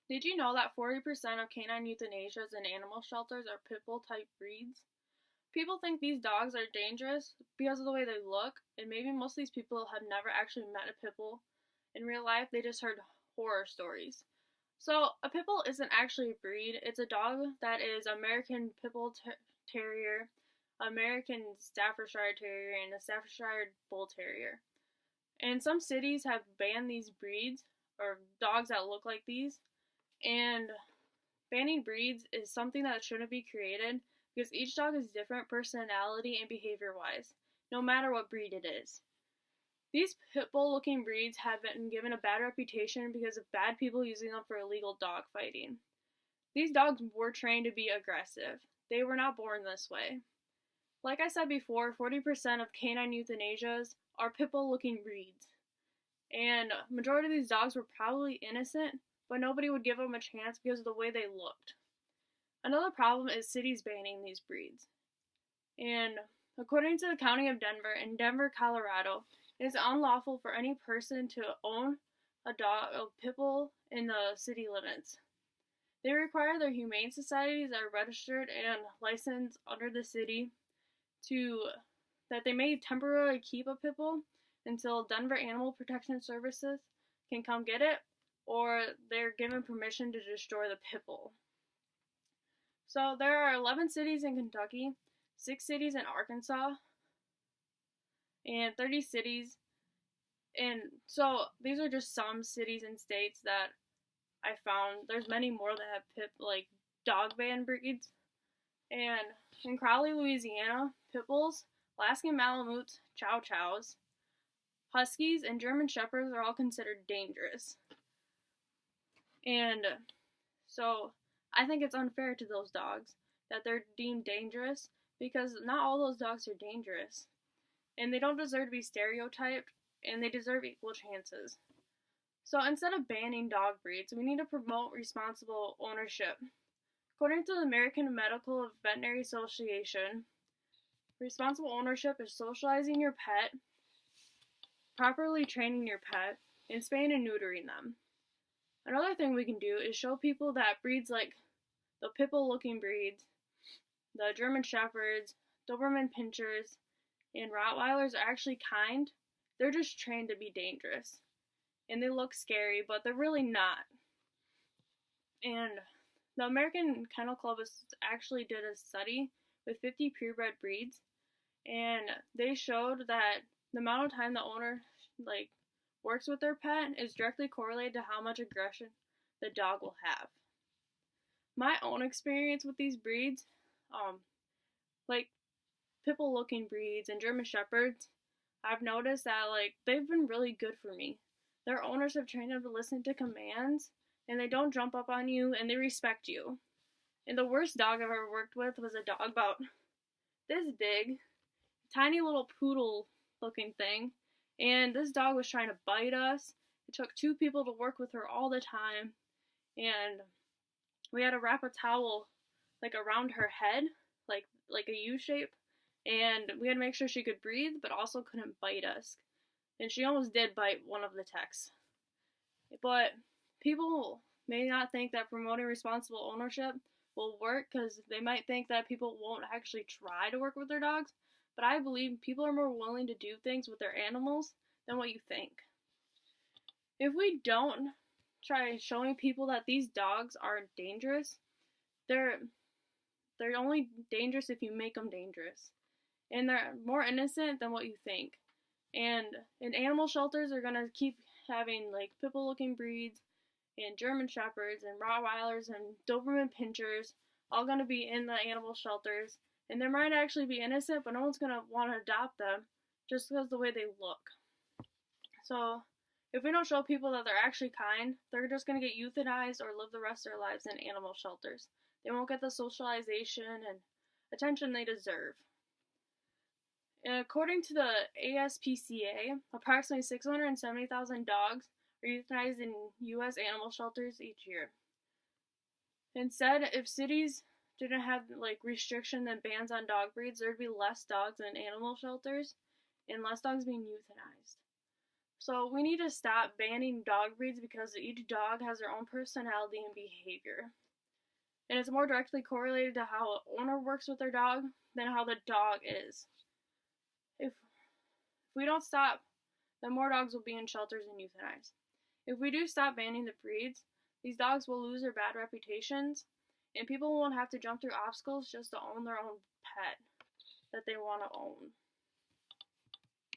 Did you know that 40% of canine euthanasias in animal shelters are pit bull type breeds? People think these dogs are dangerous because of the way they look, and maybe most of these people have never actually met a pit bull in real life, they just heard horror stories. So, a pit bull isn't actually a breed, it's a dog that is American Pit Bull Terrier, American Staffordshire Terrier, and a Staffordshire Bull Terrier. And some cities have banned these breeds, or dogs that look like these, and banning breeds is something that shouldn't be created because each dog is different personality and behavior wise, no matter what breed it is. These pit bull looking breeds have been given a bad reputation because of bad people using them for illegal dog fighting. These dogs were trained to be aggressive. They were not born this way. Like I said before, 40% of canine euthanasias are pit bull looking breeds. And majority of these dogs were probably innocent, but nobody would give them a chance because of the way they looked. Another problem is cities banning these breeds. And according to the County of Denver, in Denver, Colorado, it is unlawful for any person to own a pit bull in the city limits. They require their humane societies that are registered and licensed under the city that they may temporarily keep a pit bull until Denver Animal Protection Services can come get it, or they're given permission to destroy the pit bull. So there are 11 cities in Kentucky, 6 cities in Arkansas, and 30 cities. And so these are just some cities and states that I found. There's many more that have dog ban breeds. And in Crowley, Louisiana, pit bulls, Alaskan Malamutes, Chow Chows, Huskies, and German Shepherds are all considered dangerous. And so I think it's unfair to those dogs that they're deemed dangerous because not all those dogs are dangerous. And they don't deserve to be stereotyped, and they deserve equal chances. So instead of banning dog breeds, we need to promote responsible ownership. According to the American Medical and Veterinary Association, responsible ownership is socializing your pet, properly training your pet, and spaying and neutering them. Another thing we can do is show people that breeds like the pit bull looking breeds, the German Shepherds, Doberman Pinschers, and Rottweilers are actually kind. They're just trained to be dangerous. And they look scary, but they're really not. And the American Kennel Club actually did a study with 50 purebred breeds, and they showed that the amount of time the owner works with their pet is directly correlated to how much aggression the dog will have. My own experience with these breeds, like pit bull looking breeds and German Shepherds, I've noticed that they've been really good for me. Their owners have trained them to listen to commands, and they don't jump up on you, and they respect you. And the worst dog I've ever worked with was a dog about this big, tiny little poodle looking thing, and this dog was trying to bite us. It took 2 people to work with her all the time, and we had to wrap a towel around her head, like a U shape, and we had to make sure she could breathe but also couldn't bite us. And she almost did bite one of the techs. But people may not think that promoting responsible ownership will work because they might think that people won't actually try to work with their dogs. But I believe people are more willing to do things with their animals than what you think. If we don't try showing people that these dogs are dangerous, they're only dangerous if you make them dangerous. And they're more innocent than what you think. And in animal shelters, they're going to keep having pit bull looking breeds and German Shepherds and Rottweilers and Doberman Pinschers all going to be in the animal shelters. And they might actually be innocent, but no one's going to want to adopt them just because of the way they look. So if we don't show people that they're actually kind, they're just going to get euthanized or live the rest of their lives in animal shelters. They won't get the socialization and attention they deserve. And according to the ASPCA, approximately 670,000 dogs are euthanized in U.S. animal shelters each year. Instead, if cities didn't have restriction and bans on dog breeds, there'd be less dogs in animal shelters and less dogs being euthanized. So we need to stop banning dog breeds because each dog has their own personality and behavior. And it's more directly correlated to how an owner works with their dog than how the dog is. If we don't stop, then more dogs will be in shelters and euthanized. If we do stop banning the breeds, these dogs will lose their bad reputations, and people won't have to jump through obstacles just to own their own pet that they want to own.